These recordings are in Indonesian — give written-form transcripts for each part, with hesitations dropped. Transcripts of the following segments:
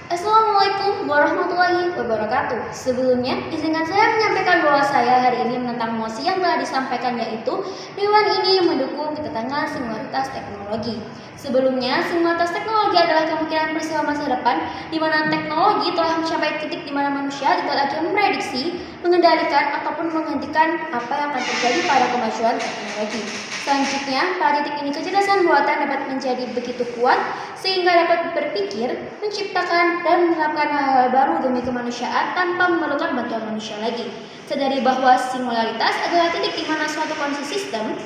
Assalamualaikum warahmatullahi wabarakatuh. Sebelumnya, izinkan saya menyampaikan bahwa saya hari ini menentang mosi yang telah disampaikan, yaitu Dewan ini mendukung kedatangan singularitas teknologi. Sebelumnya, singularitas teknologi adalah kemungkinan peristiwa masa depan di mana teknologi telah mencapai titik di mana manusia tidak lagi memprediksi, mengendalikan, ataupun menghentikan apa yang akan terjadi pada kemajuan teknologi. Selanjutnya, pada titik ini kecerdasan buatan dapat menjadi begitu kuat sehingga dapat berpikir, menciptakan, dan menerapkan hal-hal baru demi kemanusiaan tanpa memerlukan bantuan manusia lagi. Sadari bahwa singularitas adalah titik di mana suatu kondisi sistem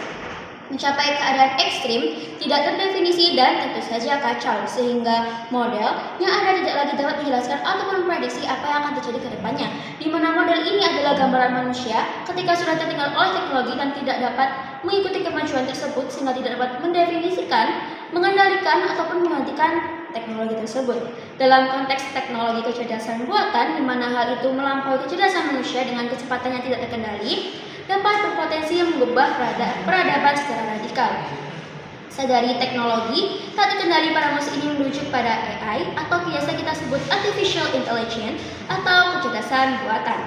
mencapai keadaan ekstrim, tidak terdefinisi, dan tentu saja kacau, sehingga model yang ada tidak lagi dapat menjelaskan ataupun memprediksi apa yang akan terjadi ke depannya, di mana model ini adalah gambaran manusia ketika sudah tertinggal oleh teknologi dan tidak dapat mengikuti kemajuan tersebut, sehingga tidak dapat mendefinisikan, mengendalikan, ataupun menghentikan teknologi tersebut. Dalam konteks teknologi kecerdasan buatan, di mana hal itu melampaui kecerdasan manusia dengan kecepatan yang tidak terkendali, dapat berpotensi mengubah peradaban secara radikal. Sadari teknologi tak terkendali pada masa ini merujuk pada AI atau biasa kita sebut artificial intelligence atau kecerdasan buatan.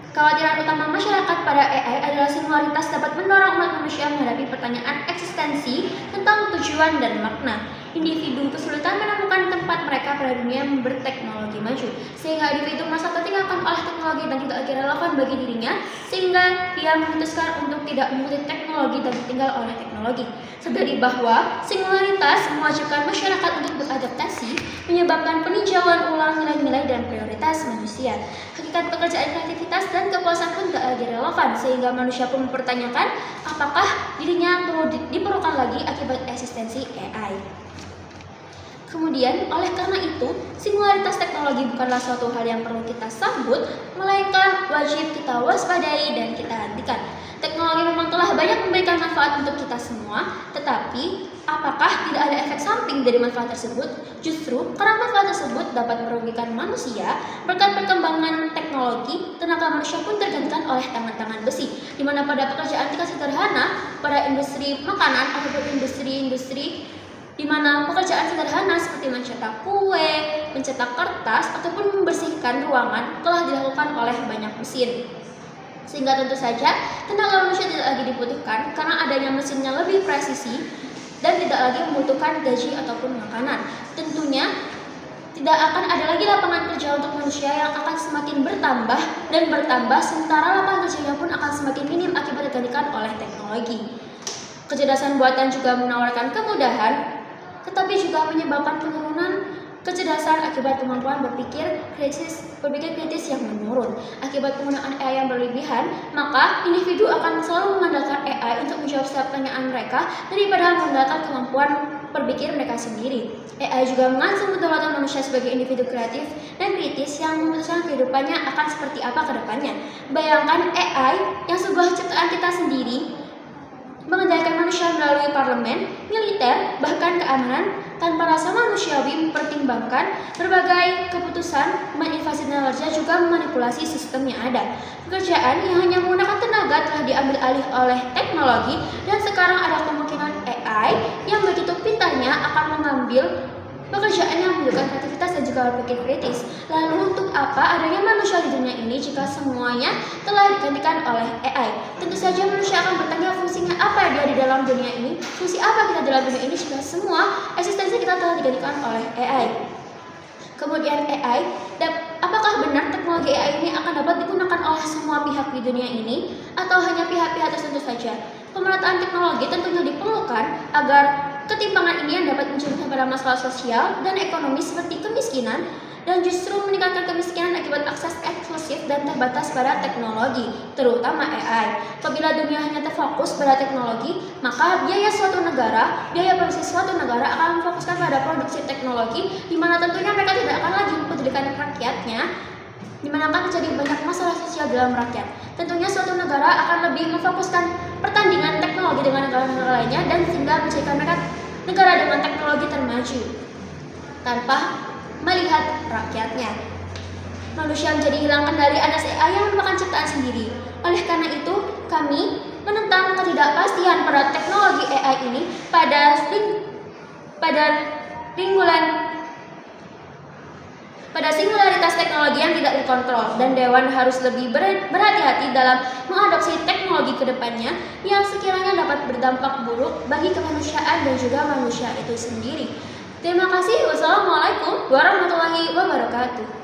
Kekhawatiran utama masyarakat pada AI adalah singularitas dapat mendorong umat manusia menghadapi pertanyaan eksistensi tentang tujuan dan makna. Individu kesulitan menemukan tempat mereka pada dunia yang berteknologi maju, sehingga individu merasa tertinggalkan oleh teknologi dan tidak lagi relevan bagi dirinya, sehingga dia memutuskan untuk tidak mengikuti teknologi dan ditinggal oleh teknologi. Sadari bahwa singularitas mewajibkan masyarakat untuk beradaptasi, menyebabkan peninjauan ulang nilai-nilai dan prioritas manusia. Hakikat pekerjaan, kreativitas, dan kepuasan pun tidak lagi relevan, sehingga manusia pun mempertanyakan apakah dirinya perlu diperlukan lagi akibat eksistensi AI. Kemudian, oleh karena itu, singularitas teknologi bukanlah suatu hal yang perlu kita sambut, melainkan wajib kita waspadai dan kita hentikan. Teknologi memang telah banyak memberikan manfaat untuk kita semua, tetapi apakah tidak ada efek samping dari manfaat tersebut? Justru karena manfaat tersebut dapat merugikan manusia, berkat perkembangan teknologi, tenaga manusia pun tergantikan oleh tangan-tangan besi, di mana pada pekerjaan tingkat sederhana, pada industri makanan ataupun industri-industri di mana pekerjaan sederhana seperti mencetak kue, mencetak kertas, ataupun membersihkan ruangan telah dilakukan oleh banyak mesin. Sehingga tentu saja tenaga manusia tidak lagi dibutuhkan karena adanya mesin yang lebih presisi dan tidak lagi membutuhkan gaji ataupun makanan. Tentunya tidak akan ada lagi lapangan kerja untuk manusia yang akan semakin bertambah dan bertambah, sementara lapangan kerjanya pun akan semakin minim akibat digantikan oleh teknologi. Kecerdasan buatan juga menawarkan kemudahan, tetapi juga menyebabkan penurunan kecerdasan akibat kemampuan berpikir kritis yang menurun. Akibat penggunaan AI yang berlebihan, maka individu akan selalu mengandalkan AI untuk menjawab setiap pertanyaan mereka daripada mengandalkan kemampuan berpikir mereka sendiri. AI juga mengancam kedaulatan manusia sebagai individu kreatif dan kritis yang memutuskan kehidupannya akan seperti apa ke depannya. Bayangkan AI yang sebuah ciptaan kita sendiri mengendalikan manusia melalui parlemen, militer, bahkan keamanan, tanpa rasa manusiawi mempertimbangkan berbagai keputusan, menginvasi tenaga kerja, juga memanipulasi sistem yang ada. Pekerjaan yang hanya menggunakan tenaga telah diambil alih oleh teknologi, dan sekarang ada kemungkinan AI yang begitu pintarnya akan mengambil pekerjaan yang membutuhkan kreativitas dan juga berpikir kritis. Lalu untuk apa adanya manusia di dunia ini jika semuanya telah digantikan oleh AI? Tentu saja manusia akan bertanya fungsinya apa dia di dalam dunia ini, fungsi apa kita dalam dunia ini jika semua eksistensi kita telah digantikan oleh AI. Kemudian AI, apakah benar teknologi AI ini akan dapat digunakan oleh semua pihak di dunia ini atau hanya pihak-pihak tertentu saja? Pemerataan teknologi tentunya diperlukan agar ketimpangan ini yang dapat menjuruskan pada masalah sosial dan ekonomi seperti kemiskinan, dan justru meningkatkan kemiskinan akibat akses eksklusif dan terbatas pada teknologi, terutama AI. Apabila dunia hanya terfokus pada teknologi, maka biaya produksi suatu negara akan memfokuskan pada produksi teknologi, di mana tentunya mereka tidak akan lagi mempedulikan rakyatnya, di mana akan terjadi banyak masalah sosial dalam rakyat. Tentunya suatu negara akan lebih memfokuskan pertandingan teknologi dengan negara-negara lainnya, dan sehingga menjadikan mereka negara dengan teknologi termaju tanpa melihat rakyatnya. Manusia menjadi hilang kendali atas AI yang merupakan ciptaan sendiri. Oleh karena itu, kami menentang ketidakpastian pada teknologi AI ini pada pada singularitas teknologi yang tidak dikontrol, dan Dewan harus lebih berhati-hati dalam mengadopsi teknologi ke depannya yang sekiranya dapat berdampak buruk bagi kemanusiaan dan juga manusia itu sendiri. Terima kasih. Wassalamualaikum warahmatullahi wabarakatuh.